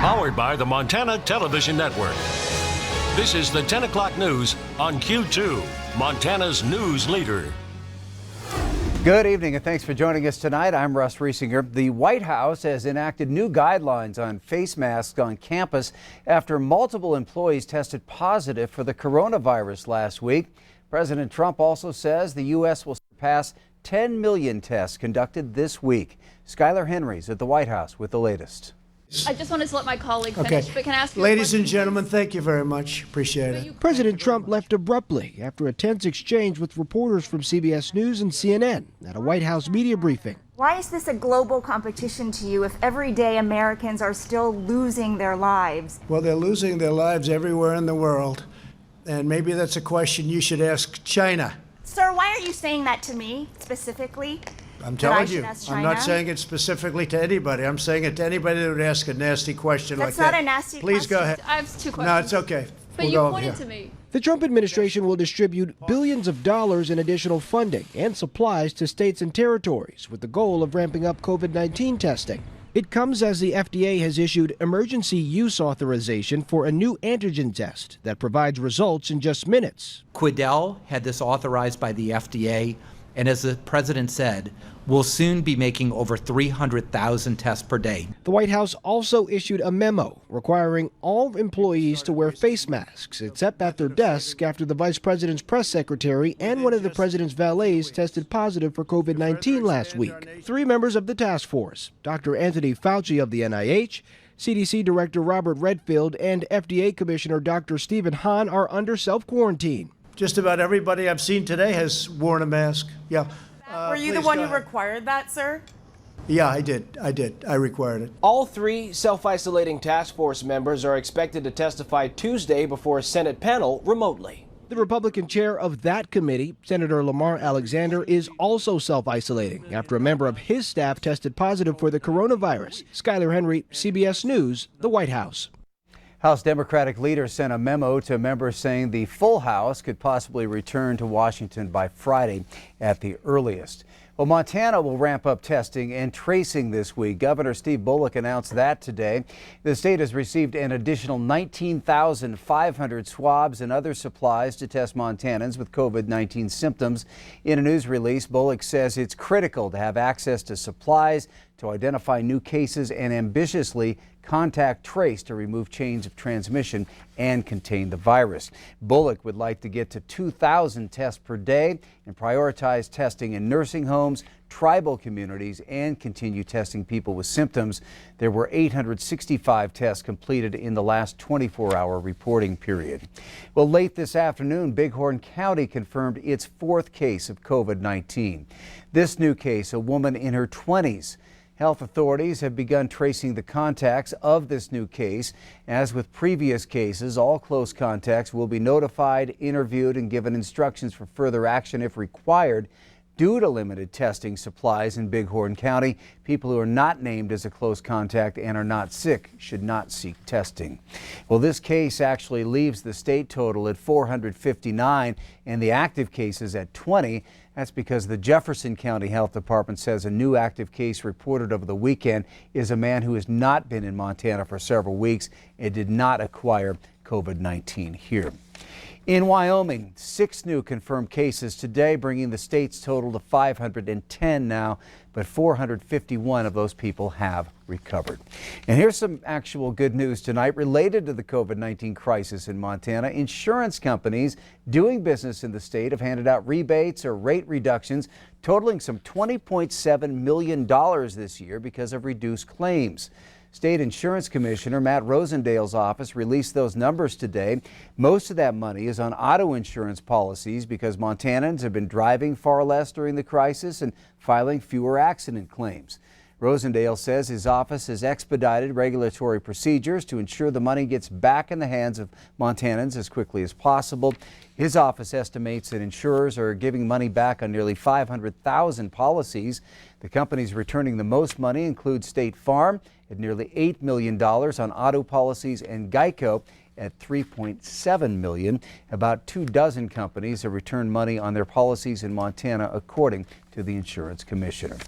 Powered by the Montana Television Network. This is the 10 o'clock news on Q2, Montana's news leader. Good evening and thanks for joining us tonight. I'm Russ Riesinger. The White House has enacted new guidelines on face masks on campus after multiple employees tested positive for the coronavirus last week. President Trump also says the U.S. will surpass 10 million tests conducted this week. Skylar Henry's at the White House with the latest. I just wanted to let my colleague finish, but can I ask you Ladies and gentlemen, thank you very much. Appreciate it. President Trump left abruptly after a tense exchange with reporters from CBS News and CNN at a White House media briefing. Why is this a global competition to you if every day Americans are still losing their lives? Well, they're losing their lives everywhere in the world. And maybe that's a question you should ask China. Sir, why are you saying that to me specifically? I'm telling you, I'm not saying it specifically to anybody. I'm saying it to anybody that would ask a nasty question like that. That's not a nasty question. Please go ahead. I have two questions. No, it's okay. But you pointed to me. The Trump administration will distribute billions of dollars in additional funding and supplies to states and territories with the goal of ramping up COVID-19 testing. It comes as the FDA has issued emergency use authorization for a new antigen test that provides results in just minutes. Quidel had this authorized by the FDA, and as the president said, we'll soon be making over 300,000 tests per day. The White House also issued a memo requiring all employees to wear face masks, except at their desk after the vice president's press secretary and one of the president's valets tested positive for COVID-19 last week. 3 members of the task force, Dr. Anthony Fauci of the NIH, CDC Director Robert Redfield, and FDA Commissioner Dr. Stephen Hahn are under self-quarantine. Just about everybody I've seen today has worn a mask. Yeah. Were you the one who required that, sir? Yeah, I did. I required it. All 3 self-isolating task force members are expected to testify Tuesday before a Senate panel remotely. The Republican chair of that committee, Senator Lamar Alexander, is also self-isolating after a member of his staff tested positive for the coronavirus. Skylar Henry, CBS News, the White House. House Democratic leaders sent a memo to members saying the full House could possibly return to Washington by Friday at the earliest. Well, Montana will ramp up testing and tracing this week. Governor Steve Bullock announced that today. The state has received an additional 19,500 swabs and other supplies to test Montanans with COVID-19 symptoms. In a news release, Bullock says it's critical to have access to supplies to identify new cases and ambitiously contact trace to remove chains of transmission and contain the virus. Bullock would like to get to 2,000 tests per day and prioritize testing in nursing homes, tribal communities, and continue testing people with symptoms. There were 865 tests completed in the last 24-hour reporting period. Well, late this afternoon, Bighorn County confirmed its 4th case of COVID-19. This new case, a woman in her 20s. Health authorities have begun tracing the contacts of this new case. As with previous cases, all close contacts will be notified, interviewed, and given instructions for further action if required. Due to limited testing supplies in Bighorn County, people who are not named as a close contact and are not sick should not seek testing. Well, this case actually leaves the state total at 459 and the active cases at 20. That's because the Jefferson County Health Department says a new active case reported over the weekend is a man who has not been in Montana for several weeks and did not acquire COVID-19 here. In Wyoming, 6 new confirmed cases today, bringing the state's total to 510 now, but 451 of those people have recovered. And here's some actual good news tonight related to the COVID-19 crisis in Montana. Insurance companies doing business in the state have handed out rebates or rate reductions totaling some $20.7 million this year because of reduced claims. State Insurance Commissioner Matt Rosendale's office released those numbers today. Most of that money is on auto insurance policies because Montanans have been driving far less during the crisis and filing fewer accident claims. Rosendale says his office has expedited regulatory procedures to ensure the money gets back in the hands of Montanans as quickly as possible. His office estimates that insurers are giving money back on nearly 500,000 policies. The companies returning the most money include State Farm at nearly $8 million on auto policies and Geico at $3.7 million. About 24 companies have returned money on their policies in Montana, according to the insurance commissioner.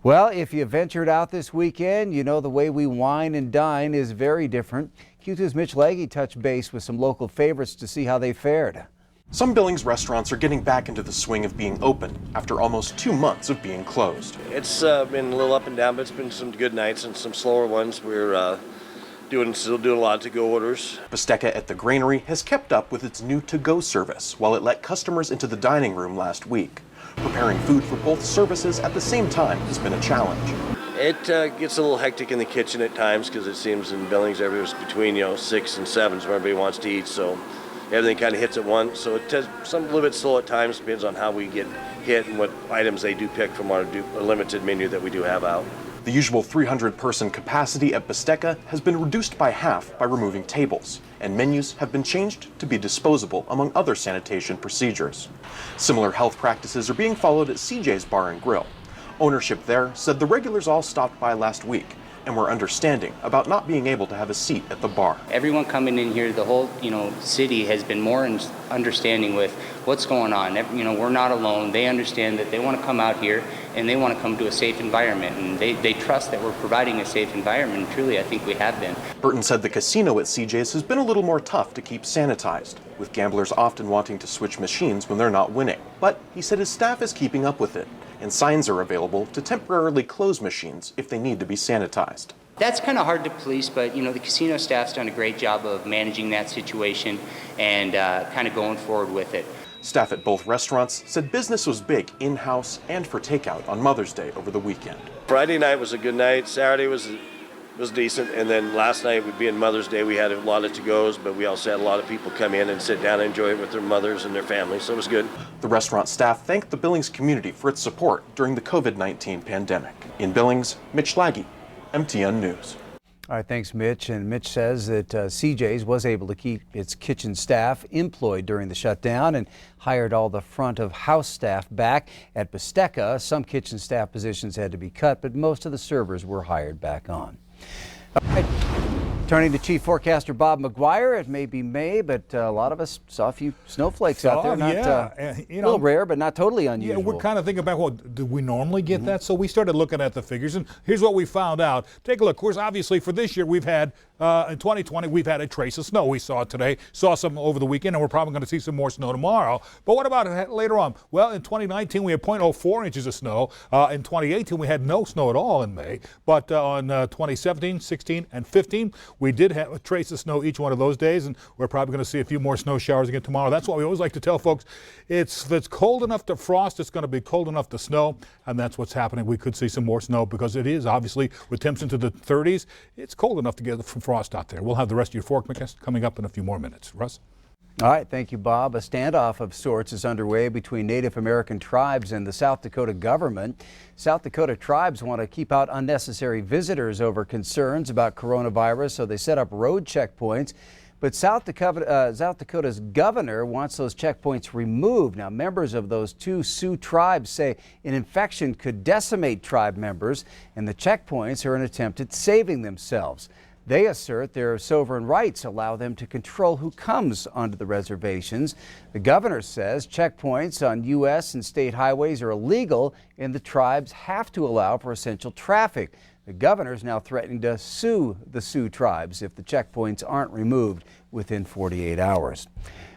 Well, if you ventured out this weekend, you know the way we wine and dine is very different. Q2's Mitch Legge touched base with some local favorites to see how they fared. Some Billings restaurants are getting back into the swing of being open after almost 2 months of being closed. It's been a little up and down, but it's been some good nights and some slower ones. We're still doing a lot of to-go orders. Bistecca at the Granary has kept up with its new to-go service while it let customers into the dining room last week. Preparing food for both services at the same time has been a challenge. It gets a little hectic in the kitchen at times because it seems in Billings everyone's between 6 and 7 is where everybody wants to eat, so everything kind of hits at once. So it a little bit slow at times, depends on how we get hit and what items they do pick from our limited menu that we do have out. The usual 300-person capacity at Bistecca has been reduced by half by removing tables, and menus have been changed to be disposable, among other sanitation procedures. Similar health practices are being followed at CJ's Bar and Grill. Ownership there said the regulars all stopped by last week and were understanding about not being able to have a seat at the bar. Everyone coming in here, the whole city has been more understanding with what's going on. We're not alone. They understand that they want to come out here and they want to come to a safe environment, and they trust that we're providing a safe environment, and truly I think we have been. Burton said the casino at CJ's has been a little more tough to keep sanitized, with gamblers often wanting to switch machines when they're not winning. But he said his staff is keeping up with it, and signs are available to temporarily close machines if they need to be sanitized. That's kind of hard to police, but the casino staff's done a great job of managing that situation and kind of going forward with it. Staff at both restaurants said business was big in-house and for takeout on Mother's Day over the weekend. Friday night was a good night. Saturday was decent, and then last night would be in Mother's Day. We had a lot of to-goes, but we also had a lot of people come in and sit down and enjoy it with their mothers and their families, so it was good. The restaurant staff thanked the Billings community for its support during the COVID-19 pandemic. In Billings, Mitch Legge, MTN News. All right, thanks, Mitch. And Mitch says that CJ's was able to keep its kitchen staff employed during the shutdown and hired all the front of house staff back. At Bistecca, some kitchen staff positions had to be cut, but most of the servers were hired back on. All right. Turning to Chief Forecaster Bob McGuire, it may be May, but a lot of us saw a few snowflakes out there. Not, a little rare, but not totally unusual. Yeah, we're kind of thinking about, well, do we normally get that? So we started looking at the figures, and here's what we found out. Take a look. Of course, obviously, for this year, we've had, in 2020, we've had a trace of snow. We saw it today, saw some over the weekend, and we're probably going to see some more snow tomorrow. But what about later on? Well, in 2019, we had 0.04 inches of snow. In 2018, we had no snow at all in May. But on 2017, 16, and 15, we did have a trace of snow each one of those days, and we're probably going to see a few more snow showers again tomorrow. That's why we always like to tell folks, if it's cold enough to frost, it's going to be cold enough to snow, and that's what's happening. We could see some more snow because it is obviously with temps into the 30s. It's cold enough to get some frost out there. We'll have the rest of your forecast coming up in a few more minutes. Russ? All right, thank you, Bob. A standoff of sorts is underway between Native American tribes and the South Dakota government. South Dakota tribes want to keep out unnecessary visitors over concerns about coronavirus, so they set up road checkpoints. But South Dakota's governor wants those checkpoints removed. Now, members of those two Sioux tribes say an infection could decimate tribe members, and the checkpoints are an attempt at saving themselves. They assert their sovereign rights allow them to control who comes onto the reservations. The governor says checkpoints on U.S. and state highways are illegal, and the tribes have to allow for essential traffic. The governor is now threatening to sue the Sioux tribes if the checkpoints aren't removed within 48 hours.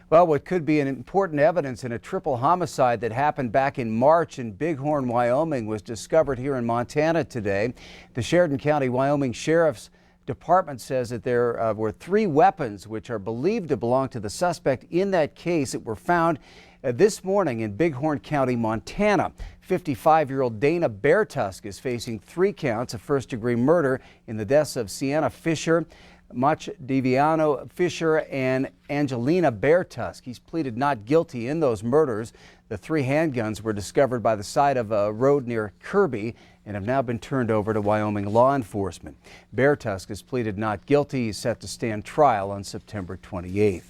Well, what could be an important evidence in a triple homicide that happened back in March in Bighorn, Wyoming, was discovered here in Montana today. The Sheridan County, Wyoming Sheriff's Department says that there were 3 weapons which are believed to belong to the suspect in that case that were found this morning in Bighorn County, Montana. 55-year-old Dana Beartusk is facing 3 counts of first-degree murder in the deaths of Sienna Fisher, Mach Diviano Fisher, and Angelina Beartusk. He's pleaded not guilty in those murders. The 3 handguns were discovered by the side of a road near Kirby, and have now been turned over to Wyoming law enforcement. Beartusk has pleaded not guilty. He's set to stand trial on September 28th.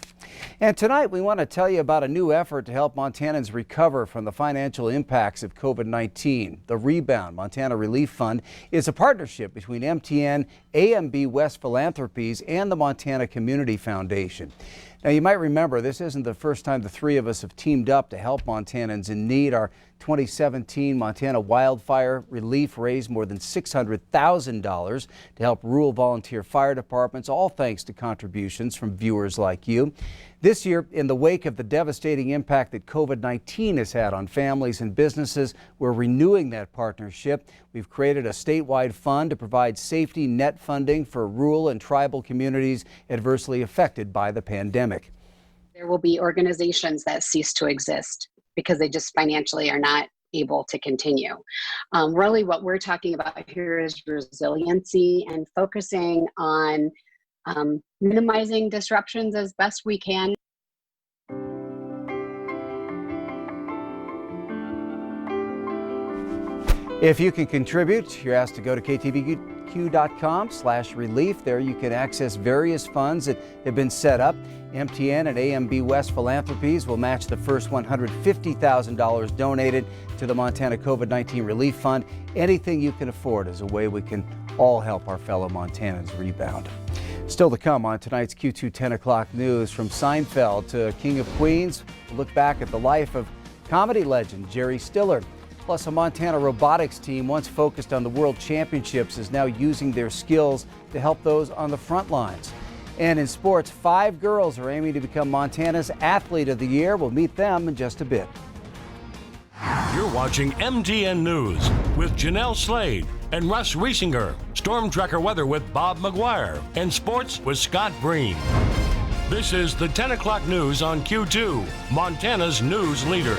And tonight we want to tell you about a new effort to help Montanans recover from the financial impacts of COVID-19. The Rebound Montana Relief Fund is a partnership between MTN, AMB West Philanthropies, and the Montana Community Foundation. Now, you might remember this isn't the first time the three of us have teamed up to help Montanans in need. Our 2017 Montana wildfire relief raised more than $600,000 to help rural volunteer fire departments, all thanks to contributions from viewers like you. This year, in the wake of the devastating impact that COVID-19 has had on families and businesses, we're renewing that partnership. We've created a statewide fund to provide safety net funding for rural and tribal communities adversely affected by the pandemic. There will be organizations that cease to exist because they just financially are not able to continue. Really what we're talking about here is resiliency and focusing on minimizing disruptions as best we can. If you can contribute, you're asked to go to ktvq.com/relief. There you can access various funds that have been set up. MTN and AMB West Philanthropies will match the first $150,000 donated to the Montana COVID-19 Relief Fund. Anything you can afford is a way we can all help our fellow Montanans rebound. Still to come on tonight's Q2 10 o'clock news, from Seinfeld to King of Queens, we'll look back at the life of comedy legend Jerry Stiller. Plus, a Montana robotics team once focused on the World Championships is now using their skills to help those on the front lines. And in sports, 5 girls are aiming to become Montana's Athlete of the Year. We'll meet them in just a bit. You're watching MTN News with Janelle Slade and Russ Riesinger. Storm Tracker weather with Bob McGuire. And sports with Scott Breen. This is the 10 o'clock news on Q2, Montana's news leader.